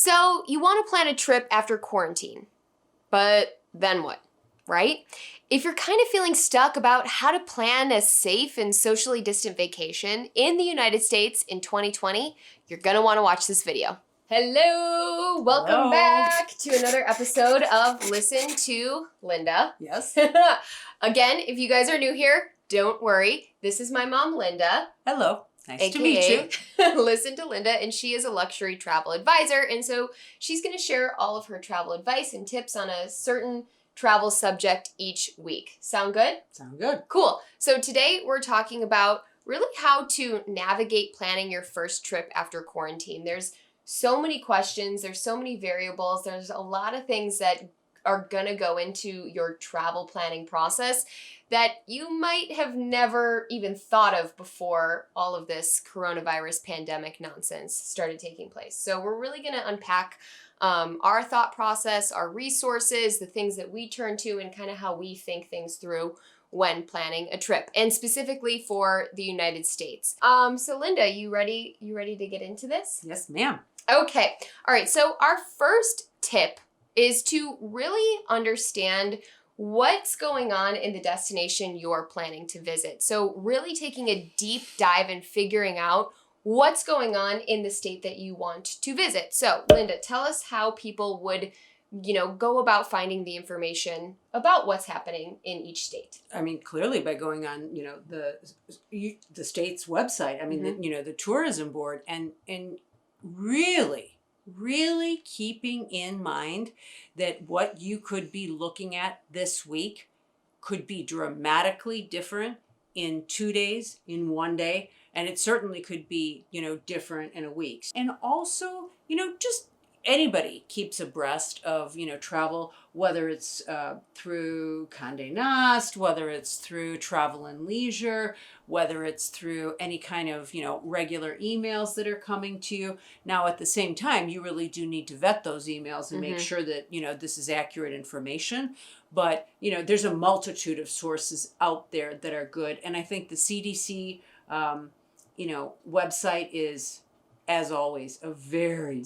So you want to plan a trip after quarantine, but then what, right? If you're kind of feeling stuck about how to plan a safe and socially distant vacation in the United States in 2020, you're gonna want to watch this video. Hello, welcome back to another episode of Listen to Linda. Yes. Again, if you guys are new here, don't worry. This is my mom, Linda. Hello. Nice to meet you. Listen to Linda, and she is a luxury travel advisor, and so she's going to share all of her travel advice and tips on a certain travel subject each week. Sound good? Sound good. Cool. So today we're talking about really how to navigate planning your first trip after quarantine. There's so many questions, there's so many variables, there's a lot of things that are going to go into your travel planning process that you might have never even thought of before all of this coronavirus pandemic nonsense started taking place. So we're really going to unpack our thought process, our resources, the things that we turn to, and kind of how we think things through when planning a trip, and specifically for the United States. So Linda, you ready to get into this? Yes, ma'am. Okay. All right. So our first tip is to really understand what's going on in the destination you're planning to visit. So really taking a deep dive and figuring out what's going on in the state that you want to visit. So Linda, tell us how people would, go about finding the information about what's happening in each state. I mean, clearly by going on, the state's website. I mean, the tourism board, and really keeping in mind that what you could be looking at this week could be dramatically different in 2 days, in 1 day, and it certainly could be, different in a week. And also, just anybody keeps abreast of, travel, whether it's through Condé Nast, whether it's through Travel and Leisure, whether it's through any kind of, regular emails that are coming to you. Now, at the same time, you really do need to vet those emails and make sure that, this is accurate information. But, there's a multitude of sources out there that are good. And I think the CDC, website is, as always, a very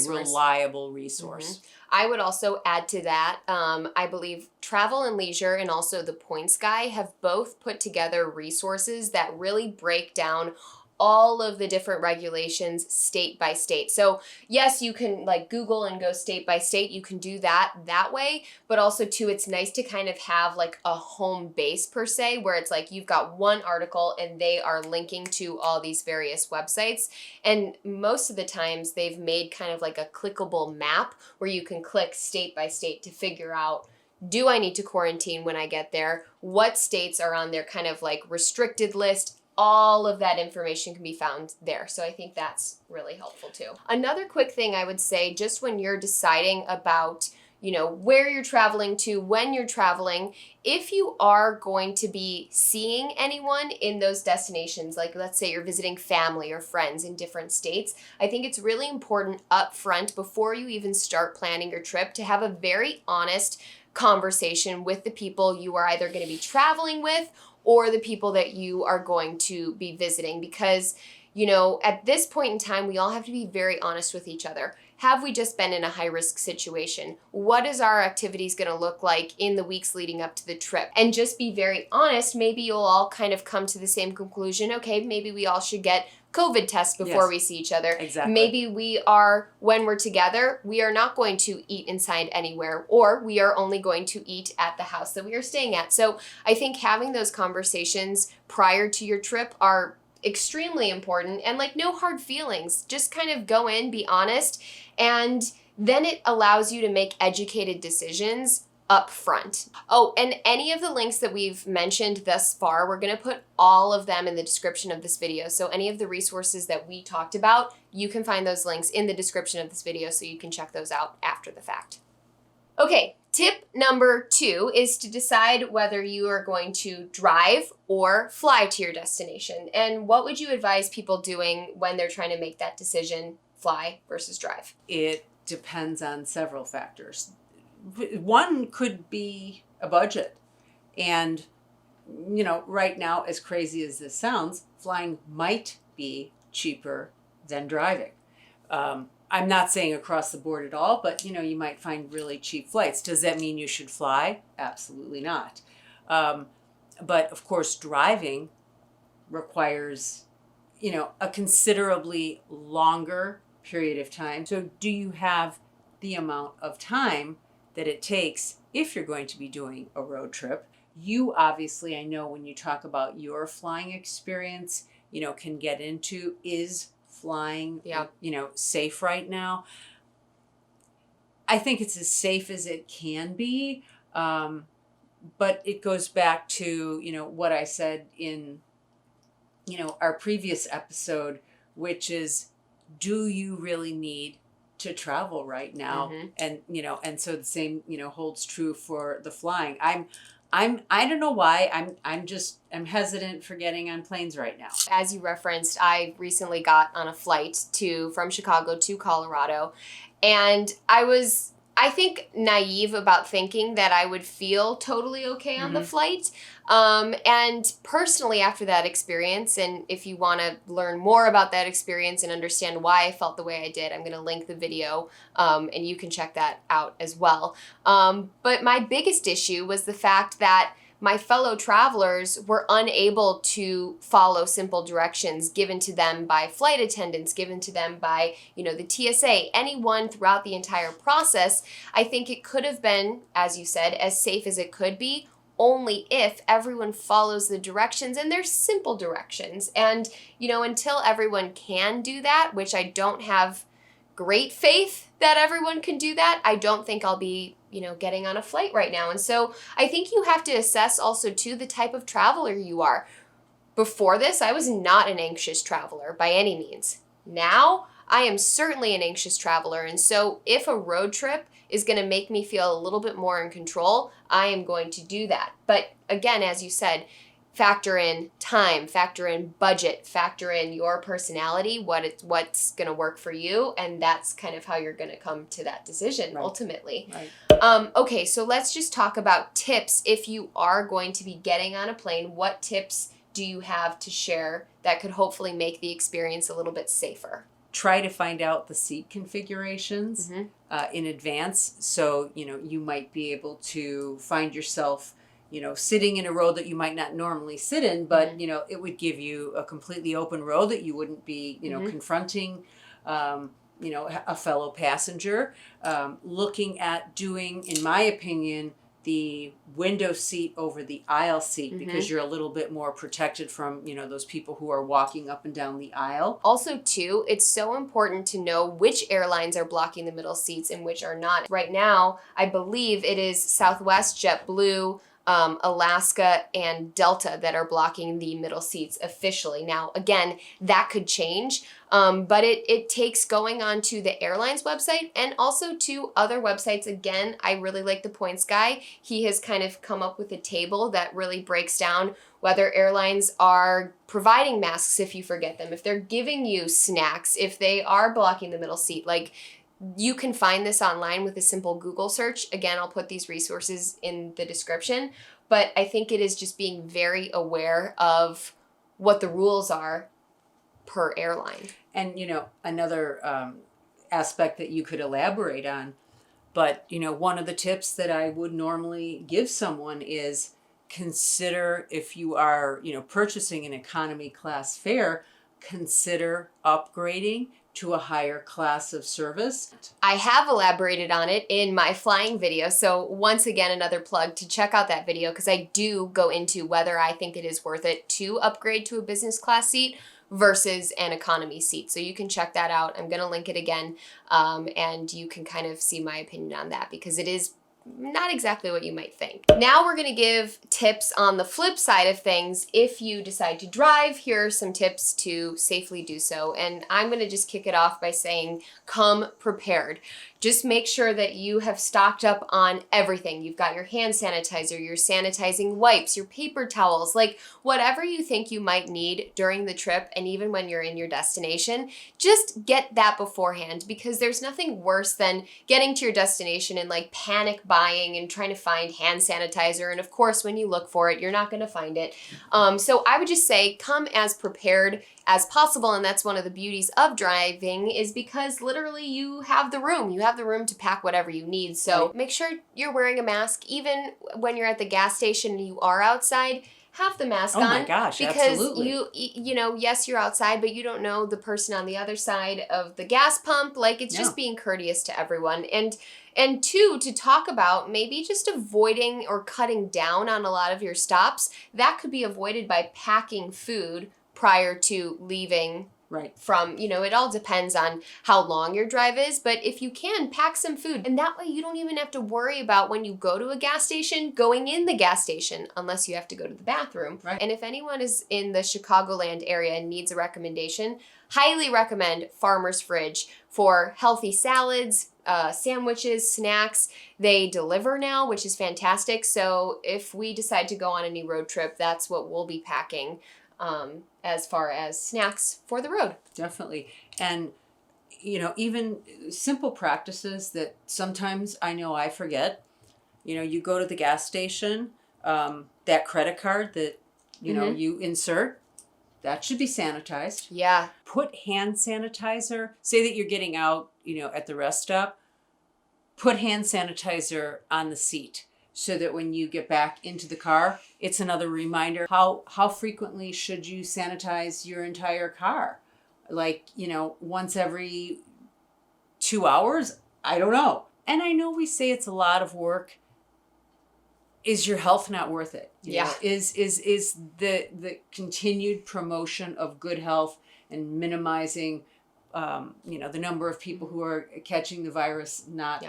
reliable resource. I would also add to that, I believe Travel and Leisure and also the Points Guy have both put together resources that really break down all of the different regulations state by state. So yes, you can Google and go state by state. You can do that way, but also too, it's nice to kind of have a home base per se, where it's you've got one article and they are linking to all these various websites. And most of the times they've made kind of a clickable map where you can click state by state to figure out, do I need to quarantine when I get there? What states are on their kind of restricted list? All of that information can be found there. So I think that's really helpful too. Another quick thing I would say, just when you're deciding about, where you're traveling to, when you're traveling, if you are going to be seeing anyone in those destinations, let's say you're visiting family or friends in different states, I think it's really important up front before you even start planning your trip to have a very honest conversation with the people you are either going to be traveling with or the people that you are going to be visiting. Because, at this point in time, we all have to be very honest with each other. Have we just been in a high-risk situation? What is our activities going to look like in the weeks leading up to the trip? And just be very honest. Maybe you'll all kind of come to the same conclusion. Okay, maybe we all should get COVID tests before we see each other. Exactly. Maybe when we're together, we are not going to eat inside anywhere, or we are only going to eat at the house that we are staying at. So I think having those conversations prior to your trip are extremely important, and no hard feelings. Just kind of go in, be honest, and then it allows you to make educated decisions up front. Oh, and any of the links that we've mentioned thus far, we're going to put all of them in the description of this video. So any of the resources that we talked about, you can find those links in the description of this video so you can check those out after the fact. Okay, tip number 2 is to decide whether you are going to drive or fly to your destination. And what would you advise people doing when they're trying to make that decision, fly versus drive? It depends on several factors. One could be a budget. And, right now, as crazy as this sounds, flying might be cheaper than driving. I'm not saying across the board at all, but you might find really cheap flights. Does that mean you should fly? Absolutely not. But of course, driving requires, a considerably longer period of time. So do you have the amount of time that it takes if you're going to be doing a road trip? You obviously, I know when you talk about your flying experience, can get into, is flying, Yeah. safe right now? I think it's as safe as it can be. But it goes back to, what I said in, our previous episode, which is, do you really need to travel right now? Mm-hmm. And so the same, holds true for the flying. I don't know why I'm hesitant for getting on planes right now. As you referenced, I recently got on a flight from Chicago to Colorado, and I think, naive about thinking that I would feel totally okay on the flight. And personally, after that experience, and if you want to learn more about that experience and understand why I felt the way I did, I'm going to link the video, and you can check that out as well. But my biggest issue was the fact that my fellow travelers were unable to follow simple directions given to them by flight attendants, given to them by, the TSA, anyone throughout the entire process. I think it could have been, as you said, as safe as it could be, only if everyone follows the directions, and they're simple directions. And, until everyone can do that, which I don't have great faith that everyone can do that, I don't think I'll be, getting on a flight right now. And so I think you have to assess also too the type of traveler you are. Before this, I was not an anxious traveler by any means. Now, I am certainly an anxious traveler. And so if a road trip is going to make me feel a little bit more in control, I am going to do that. But again, as you said, factor in time, factor in budget, factor in your personality, what's going to work for you, and that's kind of how you're going to come to that decision ultimately. Right. Okay, so let's just talk about tips. If you are going to be getting on a plane, what tips do you have to share that could hopefully make the experience a little bit safer? Try to find out the seat configurations in advance. So, you might be able to find yourself sitting in a row that you might not normally sit in, but, it would give you a completely open row that you wouldn't be, confronting, a fellow passenger. Looking at doing, in my opinion, the window seat over the aisle seat, because you're a little bit more protected from, those people who are walking up and down the aisle. Also, too, it's so important to know which airlines are blocking the middle seats and which are not. Right now, I believe it is Southwest, JetBlue, Alaska, and Delta that are blocking the middle seats officially. Now, again, that could change, but it takes going on to the airline's website and also to other websites. Again, I really like the Points Guy. He has kind of come up with a table that really breaks down whether airlines are providing masks if you forget them, if they're giving you snacks, if they are blocking the middle seat. Like, you can find this online with a simple Google search. Again, I'll put these resources in the description, but I think it is just being very aware of what the rules are per airline. And, another aspect that you could elaborate on, but, one of the tips that I would normally give someone is consider, if you are, purchasing an economy class fare, consider upgrading to a higher class of service. I have elaborated on it in my flying video. So once again, another plug to check out that video, because I do go into whether I think it is worth it to upgrade to a business class seat versus an economy seat. So you can check that out. I'm going to link it again, and you can kind of see my opinion on that, because it is not exactly what you might think. Now we're going to give tips on the flip side of things. If you decide to drive, here are some tips to safely do so. And I'm going to just kick it off by saying, come prepared. Just make sure that you have stocked up on everything. You've got your hand sanitizer, your sanitizing wipes, your paper towels, like whatever you think you might need during the trip, and even when you're in your destination, just get that beforehand, because there's nothing worse than getting to your destination and like panic buying buying and trying to find hand sanitizer. And of course, when you look for it, you're not going to find it. So I would just say come as prepared as possible. And that's one of the beauties of driving, is because literally you have the room. You have the room to pack whatever you need. So make sure you're wearing a mask. Even when you're at the gas station and you are outside, have the mask on. Oh my gosh, because absolutely. you know, yes, you're outside, but you don't know the person on the other side of the gas pump. Like, it's just being courteous to everyone. And two, to talk about maybe just avoiding or cutting down on a lot of your stops. That could be avoided by packing food prior to leaving. Right. From, you know, it all depends on how long your drive is, but if you can, pack some food. And that way you don't even have to worry about, when you go to a gas station, going in the gas station, unless you have to go to the bathroom. Right. And if anyone is in the Chicagoland area and needs a recommendation, highly recommend Farmer's Fridge for healthy salads, sandwiches, snacks. They deliver now, which is fantastic. So if we decide to go on any road trip, that's what we'll be packing. As far as snacks for the road. Definitely. And, you know, even simple practices that sometimes I know I forget. You know, you go to the gas station, that credit card that, you know, you insert, that should be sanitized. Yeah. Put hand sanitizer. Say that you're getting out, you know, at the rest stop. Put hand sanitizer on the seat, so that when you get back into the car, it's another reminder. How frequently should you sanitize your entire car? Like, you know, once every 2 hours? I don't know. And I know we say it's a lot of work. Is your health not worth it? You know, is the continued promotion of good health and minimizing, you know, the number of people who are catching the virus not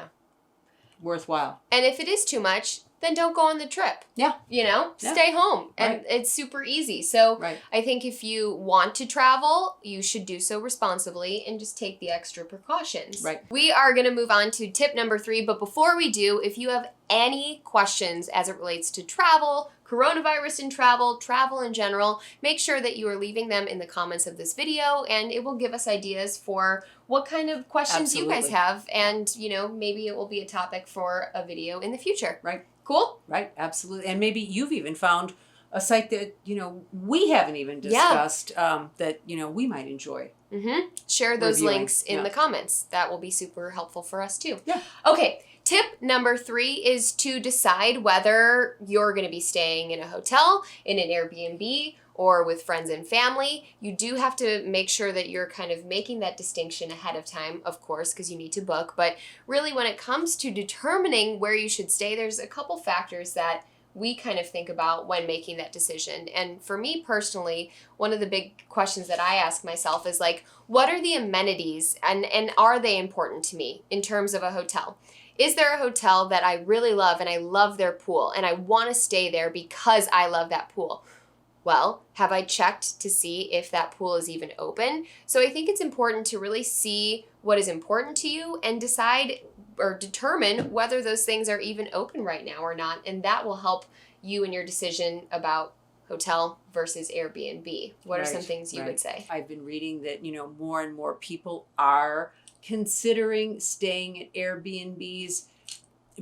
worthwhile? And if it is too much, then don't go on the trip. Yeah. You know, stay home. And it's super easy. So I think if you want to travel, you should do so responsibly and just take the extra precautions. Right. We are going to move on to tip number 3. But before we do, if you have any questions as it relates to travel, coronavirus in travel in general, make sure that you are leaving them in the comments of this video, and it will give us ideas for what kind of questions you guys have. And, you know, maybe it will be a topic for a video in the future. Right. Cool? Right. Absolutely. And maybe you've even found a site that, you know, we haven't even discussed that, you know, we might enjoy. Share those reviewing. links in the comments. That will be super helpful for us too. Yeah. Okay. Tip number 3 is to decide whether you're going to be staying in a hotel, in an Airbnb, or with friends and family. You do have to make sure that you're kind of making that distinction ahead of time, of course, because you need to book. But really, when it comes to determining where you should stay, there's a couple factors that we kind of think about when making that decision. And for me personally, one of the big questions that I ask myself is like, what are the amenities and are they important to me in terms of a hotel? Is there a hotel that I really love and I love their pool and I want to stay there because I love that pool? Well, have I checked to see if that pool is even open? So I think it's important to really see what is important to you and decide or determine whether those things are even open right now or not. And that will help you in your decision about hotel versus Airbnb. What are some things you would say? I've been reading that, you know, more and more people are considering staying at Airbnbs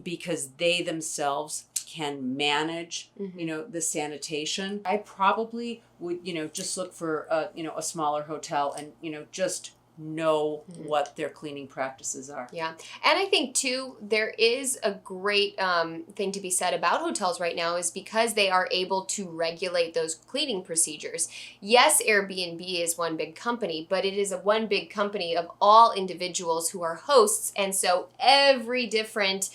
because they themselves can manage, you know, the sanitation. I probably would, you know, just look for you know, a smaller hotel and, you know, just know what their cleaning practices are. Yeah. And I think too, there is a great thing to be said about hotels right now is because they are able to regulate those cleaning procedures. Yes, Airbnb is one big company, but it is a one big company of all individuals who are hosts. And so every different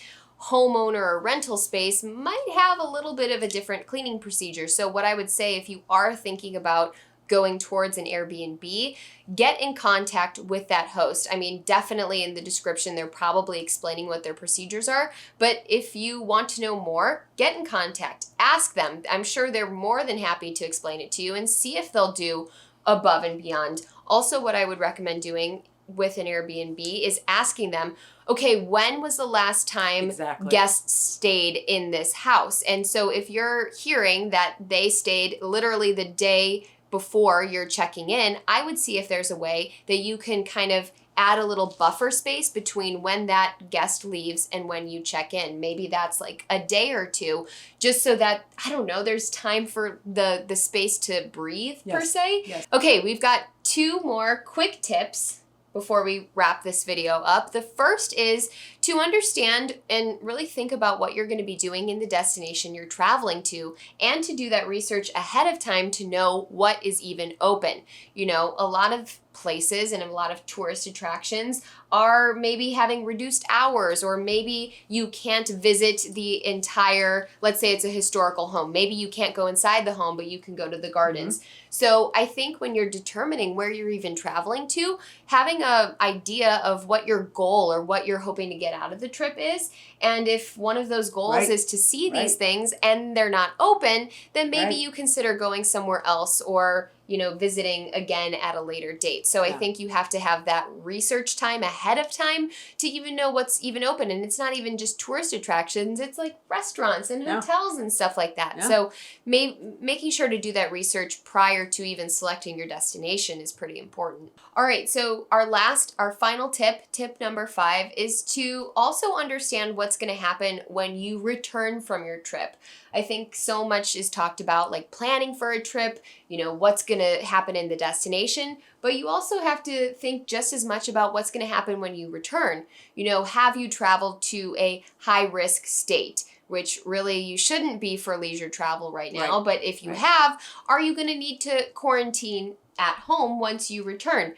homeowner or rental space might have a little bit of a different cleaning procedure. So what I would say, if you are thinking about going towards an Airbnb, get in contact with that host. I mean, definitely in the description, they're probably explaining what their procedures are. But if you want to know more, get in contact. Ask them. I'm sure they're more than happy to explain it to you and see if they'll do above and beyond. Also, what I would recommend doing with an Airbnb is asking them, okay, when was the last time guests stayed in this house? And so if you're hearing that they stayed literally the day before you're checking in, I would see if there's a way that you can kind of add a little buffer space between when that guest leaves and when you check in. Maybe that's like a day or two, just so that, I don't know, there's time for the space to breathe, per se. Yes. Okay, we've got 2 more quick tips before we wrap this video up. The first is to understand and really think about what you're going to be doing in the destination you're traveling to, and to do that research ahead of time to know what is even open. You know, a lot of places and a lot of tourist attractions are maybe having reduced hours, or maybe you can't visit the entire, let's say it's a historical home. Maybe you can't go inside the home, but you can go to the gardens. Mm-hmm. So I think when you're determining where you're even traveling to, having an idea of what your goal or what you're hoping to get out of the trip is, and if one of those goals is to see these things and they're not open, then maybe you consider going somewhere else, or, you know, visiting again at a later date. So I think you have to have that research time ahead of time to even know what's even open. And it's not even just tourist attractions, it's like restaurants and hotels and stuff like that. So making sure to do that research prior to even selecting your destination is pretty important. All right, so our final tip number 5, is to also understand what's going to happen when you return from your trip. I think so much is talked about, like planning for a trip, you know, what's going to happen in the destination, but you also have to think just as much about what's going to happen when you return. You know, have you traveled to a high risk state, which really you shouldn't be for leisure travel right now, but if you have, are you going to need to quarantine at home once you return?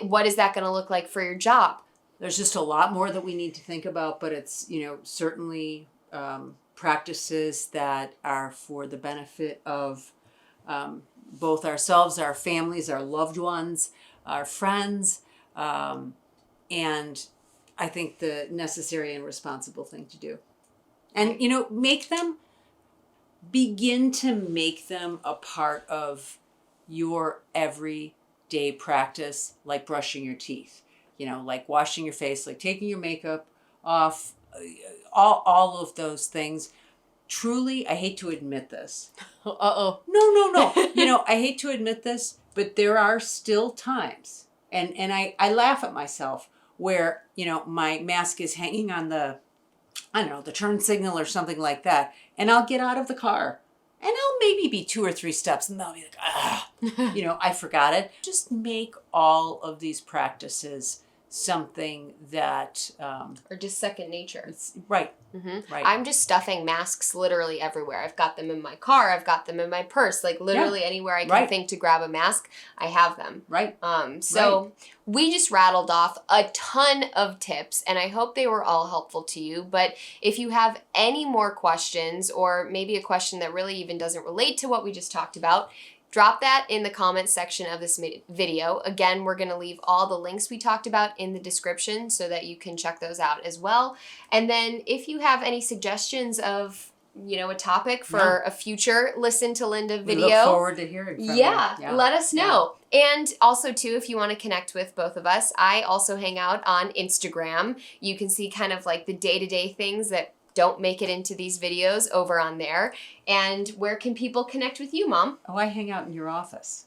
What is that going to look like for your job? There's just a lot more that we need to think about, but it's, you know, certainly practices that are for the benefit of both ourselves, our families, our loved ones, our friends, and I think the necessary and responsible thing to do. And, you know, begin to make them a part of your everyday practice, like brushing your teeth, you know, like washing your face, like taking your makeup off, all of those things. Truly, I hate to admit this. Uh-oh. No. You know, I hate to admit this, but there are still times, and I laugh at myself, where, you know, my mask is hanging on the turn signal or something like that, and I'll get out of the car, and I'll maybe be 2 or 3 steps, and I'll be like, you know, I forgot it. Just make all of these practices something that or just second nature. It's right. I'm just stuffing masks literally everywhere. I've got them in my car, I've got them in my purse, like literally anywhere I can think to grab a mask, I have them. We just rattled off a ton of tips, and I hope they were all helpful to you. But if you have any more questions, or maybe a question that really even doesn't relate to what we just talked about, drop that in the comments section of this video. Again, we're going to leave all the links we talked about in the description so that you can check those out as well. And then if you have any suggestions of, you know, a topic for a future Listen to Linda video, we look forward to hearing from you. Let us know. And also, too, if you want to connect with both of us, I also hang out on Instagram. You can see kind of like the day-to-day things that don't make it into these videos over on there. And where can people connect with you, Mom? Oh, I hang out in your office.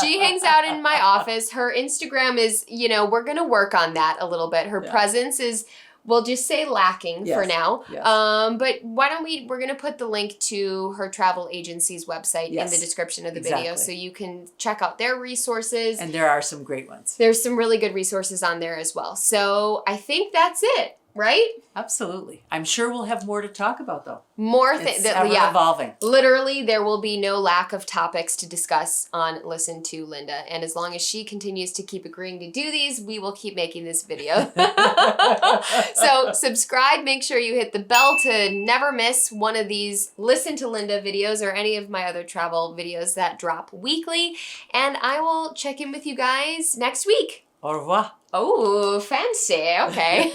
She hangs out in my office. Her Instagram is, you know, we're going to work on that a little bit. Her presence is, we'll just say, lacking for now. But why don't we're going to put the link to her travel agency's website in the description of the video, so you can check out their resources. And there are some great ones. There's some really good resources on there as well. So I think that's it. Right? Absolutely. I'm sure we'll have more to talk about, though. More things. Evolving. Literally, there will be no lack of topics to discuss on Listen to Linda. And as long as she continues to keep agreeing to do these, we will keep making this video. So subscribe. Make sure you hit the bell to never miss one of these Listen to Linda videos, or any of my other travel videos that drop weekly. And I will check in with you guys next week. Au revoir. Oh, fancy. Okay.